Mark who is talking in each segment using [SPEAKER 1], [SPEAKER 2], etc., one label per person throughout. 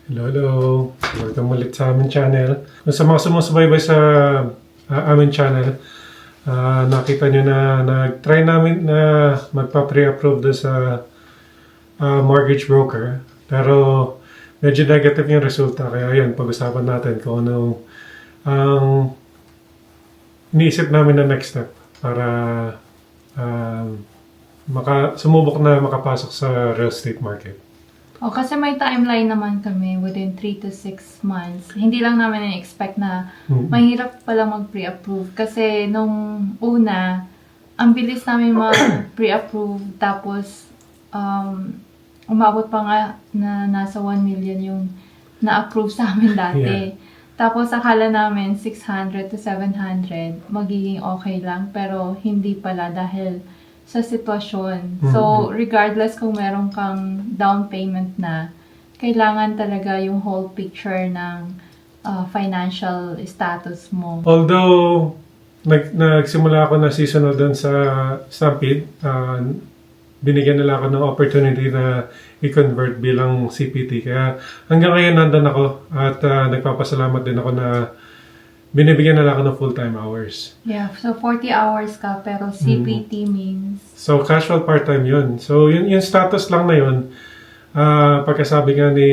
[SPEAKER 1] Hello, hello. Welcome ulit sa aming channel. Kung sa mga sumusubaybay sa aming channel, nakita nyo na nag-try namin na magpa-pre-approve doon sa mortgage broker. Pero medyo negative yung resulta. Kaya yan, pag-usapan natin kung ano ang iniisip namin na next step para sumubok na makapasok sa real estate market.
[SPEAKER 2] Kasi may timeline naman kami within 3 to 6 months. Hindi lang namin na-expect na mahirap pala mag-pre-approve. Kasi nung una, ang bilis namin mag-pre-approve. Tapos, umabot pa nga na nasa 1 million yung na-approve sa amin dati.
[SPEAKER 1] Yeah.
[SPEAKER 2] Tapos, akala namin 600 to 700 magiging okay lang. Pero, hindi pala dahil sa sitwasyon. So, regardless kung meron kang down payment na, kailangan talaga yung whole picture ng financial status mo.
[SPEAKER 1] Although, nagsimula ako na seasonal doon sa Stampede, binigyan nila ako ng opportunity na i-convert bilang CPT. Kaya hanggang ngayon nandun ako at nagpapasalamat din ako na binibigyan nila ako ng full-time hours.
[SPEAKER 2] Yeah, so 40 hours ka, pero CPT means?
[SPEAKER 1] So, casual part-time yun. So, yung status lang na yun, pagkasabi nga ni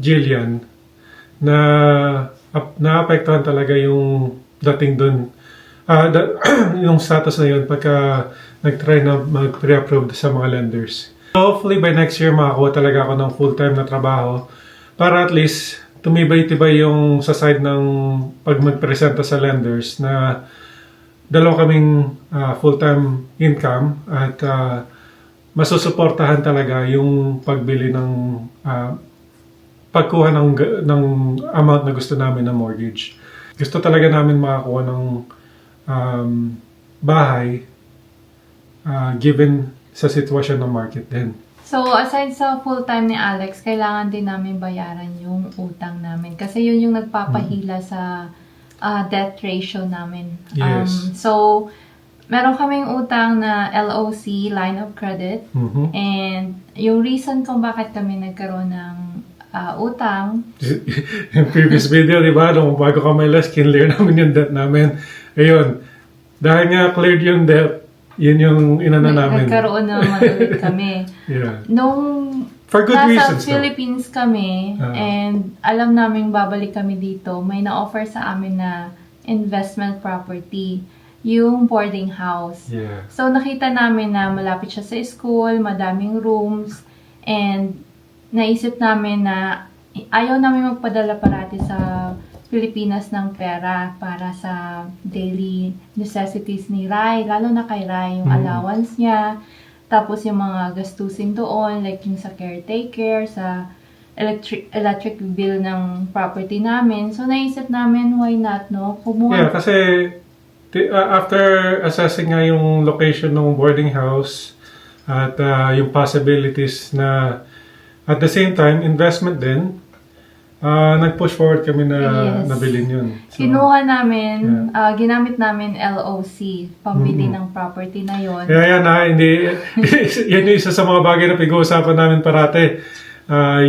[SPEAKER 1] Jillian, na naapektuhan talaga yung dating dun. Yung status na yun pagka nag-try na mag-pre-approve sa mga lenders. So, hopefully by next year makakuha talaga ako ng full-time na trabaho para at least tumibay-tibay yung sa side ng pag magpresenta sa lenders na dalawa kaming full-time income at masusuportahan talaga yung pagbili ng pagkuha ng amount na gusto namin na mortgage. Gusto talaga namin makakuha ng bahay given sa sitwasyon ng market din.
[SPEAKER 2] So, aside sa full-time ni Alex, kailangan din namin bayaran yung utang namin. Kasi yun yung nagpapahila sa debt ratio namin.
[SPEAKER 1] Yes.
[SPEAKER 2] So, meron kaming utang na LOC, line of credit. And yung reason kung bakit kami nagkaroon ng utang.
[SPEAKER 1] Yung previous video, di ba? Nung bago ka may less, kinlear namin yung debt namin. Ayun. Dahil nga cleared yung debt, yun yung inana namin.
[SPEAKER 2] Nagkaroon naman ulit kami.
[SPEAKER 1] Yeah.
[SPEAKER 2] Nung
[SPEAKER 1] For good
[SPEAKER 2] nasa
[SPEAKER 1] reasons,
[SPEAKER 2] Philippines kami, and alam namin babalik kami dito, may na-offer sa amin na investment property, yung boarding house.
[SPEAKER 1] Yeah.
[SPEAKER 2] So, nakita namin na malapit siya sa school, madaming rooms, and naisip namin na ayaw namin magpadala parati sa Pilipinas ng pera para sa daily necessities ni Rai, lalo na kay Rai, yung allowance niya, tapos yung mga gastusin doon, like yung sa caretaker, sa electric bill ng property namin. So, naisip namin, why not, no?
[SPEAKER 1] Yeah, kasi after assessing nga yung location ng boarding house at yung possibilities na at the same time, investment din, nag-push forward kami na nabilin yun. So,
[SPEAKER 2] kinuha namin, ginamit namin LOC, pambili ng property na yon.
[SPEAKER 1] Kaya yan hindi, yan yung isa sa mga bagay na pag-uusapan namin parate.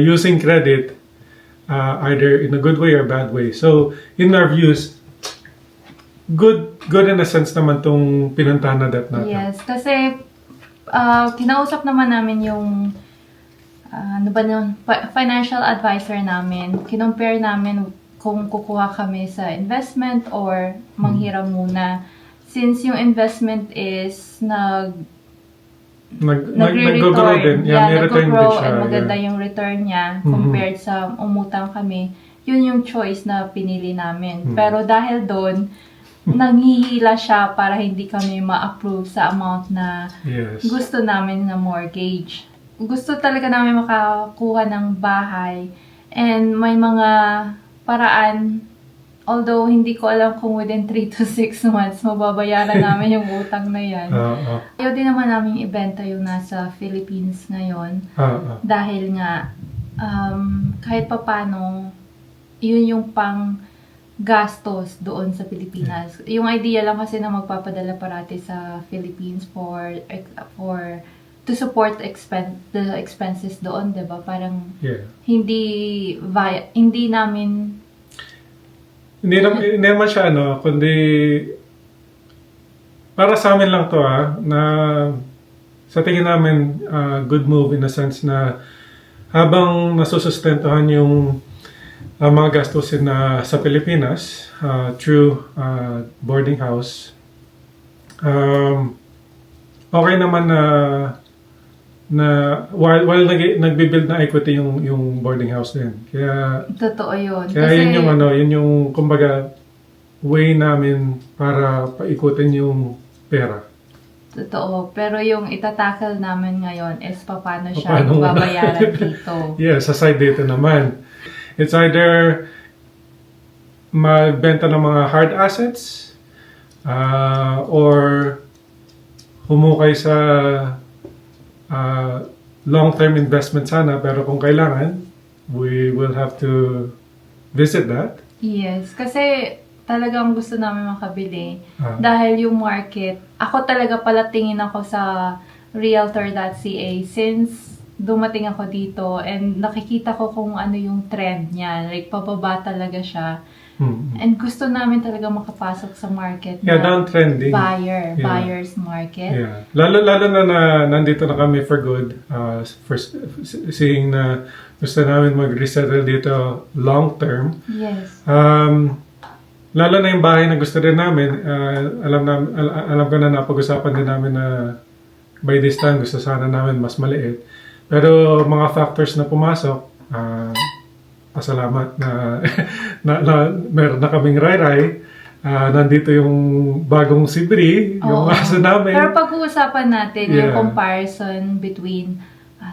[SPEAKER 1] Using credit, either in a good way or bad way. So, in our views, good in a sense naman tong pinuntahan na debt natin.
[SPEAKER 2] Yes, kasi kinausap naman namin yung financial advisor namin. Kinompare namin kung kukuha kami sa investment or manghiram muna. Since yung investment is nagre-return.
[SPEAKER 1] Din. Yeah,
[SPEAKER 2] nag-grow
[SPEAKER 1] siya,
[SPEAKER 2] and maganda yung return niya compared sa umutang kami. Yun yung choice na pinili namin. Pero dahil doon, nanghihila siya para hindi kami ma-approve sa amount na gusto namin na mortgage. Gusto talaga namin makakuha ng bahay and may mga paraan, although hindi ko alam kung within 3 to 6 months mababayaran namin yung utang na yan. Ayaw din naman namin ibenta yung nasa Philippines ngayon dahil nga kahit papano yun yung pang gastos doon sa Pilipinas. Yung idea lang kasi na magpapadala parati sa Philippines for to support the expenses doon, 'di ba? Parang
[SPEAKER 1] Yeah.
[SPEAKER 2] hindi namin
[SPEAKER 1] Hindi naman siya, kundi para sa amin lang to, na sa tingin namin, good move in a sense na habang nasusustentuhan yung mga gastusin na sa Pilipinas through boarding house, okay naman na while nagbi-build na equity yung boarding house din.
[SPEAKER 2] totoo yun.
[SPEAKER 1] Kaya yun yung kumbaga way namin para paikutin yung pera.
[SPEAKER 2] Totoo. Pero yung itatakal namin ngayon is paano siya
[SPEAKER 1] Paano muna?
[SPEAKER 2] babayaran dito.
[SPEAKER 1] Yes, aside dito naman. It's either magbenta ng mga hard assets or humukay sa long-term investment sana, pero kung kailangan, we will have to visit that.
[SPEAKER 2] Yes, kasi talagang gusto namin makabili. Dahil yung market, ako talaga pala tingin ako sa realtor.ca since dumating ako dito and nakikita ko kung ano yung trend niya. Like, pababa talaga siya. And gusto namin talaga makapasok sa market
[SPEAKER 1] Yeah,
[SPEAKER 2] na
[SPEAKER 1] downtrending.
[SPEAKER 2] buyer's market.
[SPEAKER 1] Yeah. Lalo na nandito na kami for good. First, seeing na gusto namin mag-resettle dito long term.
[SPEAKER 2] Yes.
[SPEAKER 1] Lalo na yung bahay na gusto rin namin, alam ko na napag-usapan din namin na by this time gusto sana namin mas maliit. Pero mga factors na pumasok, pasalamat na, meron na kaming ray-ray. Nandito yung bagong si Bri, yung
[SPEAKER 2] Oo.
[SPEAKER 1] aso namin.
[SPEAKER 2] Pero pag-uusapan natin
[SPEAKER 1] Yeah.
[SPEAKER 2] yung comparison between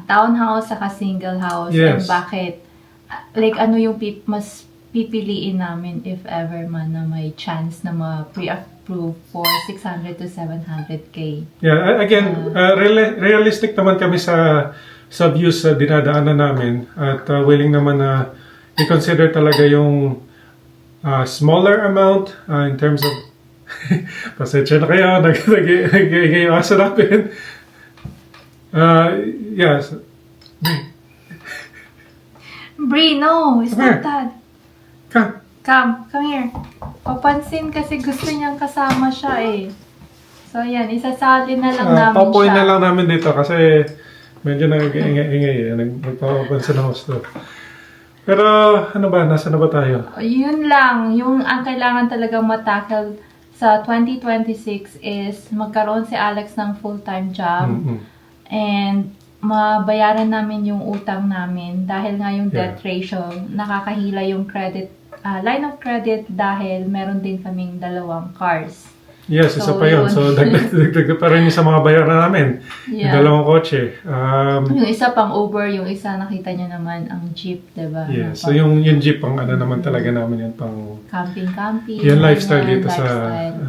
[SPEAKER 2] townhouse saka single house
[SPEAKER 1] Yes.
[SPEAKER 2] and bakit, like ano yung mas pipiliin namin if ever man na may chance na ma-pre-approve for 600 to 700K.
[SPEAKER 1] Yeah, again, realistic naman kami sa views sa dinadaanan namin at willing naman na i-consider talaga yung smaller amount in terms of pasensya na kayo, nag-ingay yung aso namin. Yes.
[SPEAKER 2] Brie, no, it's
[SPEAKER 1] Come here.
[SPEAKER 2] not that. Come here. Papansin kasi gusto niyang kasama siya eh. So yan, isasali na lang namin
[SPEAKER 1] Papoy
[SPEAKER 2] siya.
[SPEAKER 1] na lang namin dito kasi medyo nag-ingay. Nagpapapansin ng gusto. Pero ano ba? Nasa na ba tayo?
[SPEAKER 2] Yun lang, yung ang kailangan talagang matakal sa 2026 is magkaroon si Alex ng full-time job and mabayaran namin yung utang namin dahil nga yung debt ratio, nakakahila yung line of credit dahil meron din kaming 2 cars.
[SPEAKER 1] Yes, isa
[SPEAKER 2] So,
[SPEAKER 1] pa yun.
[SPEAKER 2] yun.
[SPEAKER 1] So, dagdag pa rin yung sa mga bayaran namin.
[SPEAKER 2] Yeah.
[SPEAKER 1] Yung 2 kotse.
[SPEAKER 2] Yung isa pang Uber, yung isa nakita niyo naman ang Jeep, diba?
[SPEAKER 1] Yeah.
[SPEAKER 2] Na
[SPEAKER 1] So,
[SPEAKER 2] pang
[SPEAKER 1] yung Jeep, ang ano naman talaga namin yun, pang...
[SPEAKER 2] camping.
[SPEAKER 1] Yung lifestyle
[SPEAKER 2] ganyan,
[SPEAKER 1] dito sa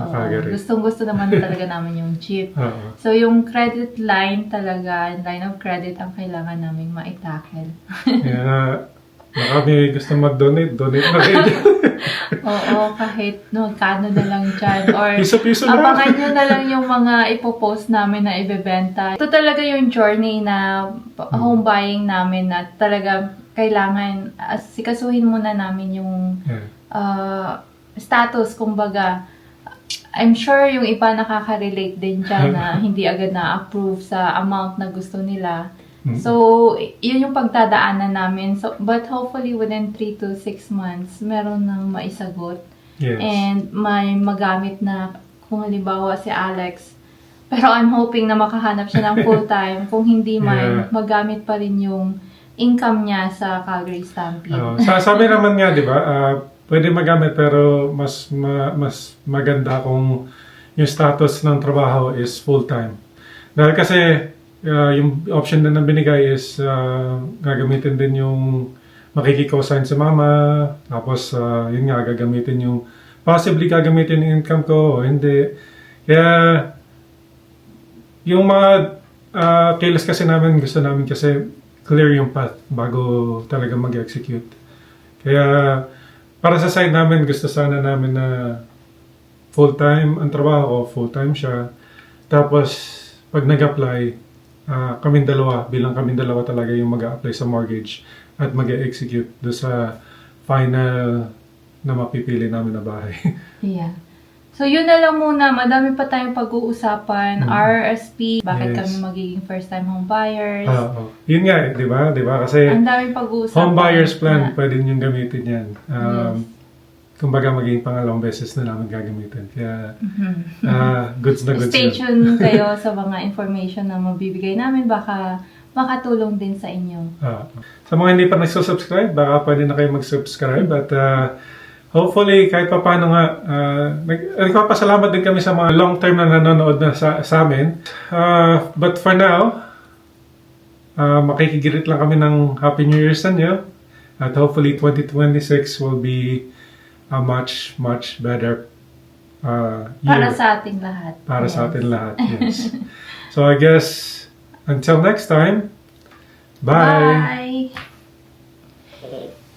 [SPEAKER 2] Oo.
[SPEAKER 1] Calgary.
[SPEAKER 2] Gustong-gusto naman talaga namin yung Jeep.
[SPEAKER 1] Oo.
[SPEAKER 2] So, yung credit line talaga, line of credit ang kailangan namin ma-tackle.
[SPEAKER 1] Kaya, baka may gusto mag-donate, donate na kayo.
[SPEAKER 2] Oo, kahit kano na lang dyan. Or
[SPEAKER 1] Piso-piso lang.
[SPEAKER 2] abangan nyo na lang yung mga ipopost namin na ibebenta. Ito talaga yung journey na home buying namin na talaga kailangan sikasuhin muna namin yung status, kumbaga. I'm sure yung iba nakaka-relate din dyan na hindi agad na-approve sa amount na gusto nila. So, yun yung pagdadaanan namin. So, but hopefully within 3 to 6 months, meron nang maisagot.
[SPEAKER 1] Yes.
[SPEAKER 2] And may magamit na, kung halimbawa si Alex. Pero I'm hoping na makahanap siya ng full-time. Kung hindi man, magamit pa rin yung income niya sa Calgary Stampede.
[SPEAKER 1] Sabi naman nga, di ba, pwede magamit pero mas maganda kung yung status ng trabaho is full-time. Dahil kasi, yung option na binigay is gagamitin din yung makikikosign sa mama, tapos yun nga, gagamitin yung possibly gagamitin yung income ko o hindi. Kaya yung mga kilos kasi namin, gusto namin kasi clear yung path bago talaga mag-execute. Kaya para sa side namin, gusto sana namin na full-time ang trabaho ko, full-time siya. Tapos pag nag-apply, kaming dalawa, bilang kaming dalawa talaga yung mag-a-apply sa mortgage at mag-execute do sa final na mapipili namin na bahay.
[SPEAKER 2] Yeah. So, yun na lang muna. Madami pa tayong pag-uusapan. RRSP, bakit
[SPEAKER 1] Yes.
[SPEAKER 2] kami magiging first-time home buyers.
[SPEAKER 1] Oo. Yun nga, di ba? Di ba? Kasi
[SPEAKER 2] Ang daming pag-uusapan.
[SPEAKER 1] home buyer's plan,
[SPEAKER 2] na-
[SPEAKER 1] pwede nyo gamitin yan.
[SPEAKER 2] Yes.
[SPEAKER 1] Kumbaga, magiging pangalawang beses na namin gagamitin. Kaya,
[SPEAKER 2] Mhm.
[SPEAKER 1] goods na goods
[SPEAKER 2] Stay
[SPEAKER 1] yun.
[SPEAKER 2] tuned kayo sa mga information na mabibigay namin. Baka makatulong din sa inyo.
[SPEAKER 1] Sa mga hindi pa nagsusubscribe, baka pwede na kayo mag-subscribe at hopefully kahit pa paano nga, nagpapasalamat din kami sa mga long-term na nanonood na sa amin. But for now, makikigirit lang kami ng Happy New Year sa inyo at hopefully 2026 will be a much, much better
[SPEAKER 2] Para
[SPEAKER 1] year.
[SPEAKER 2] sa ating lahat.
[SPEAKER 1] Para sa
[SPEAKER 2] Yes.
[SPEAKER 1] atin lahat, yes. So I guess, until next time, bye!
[SPEAKER 2] Bye!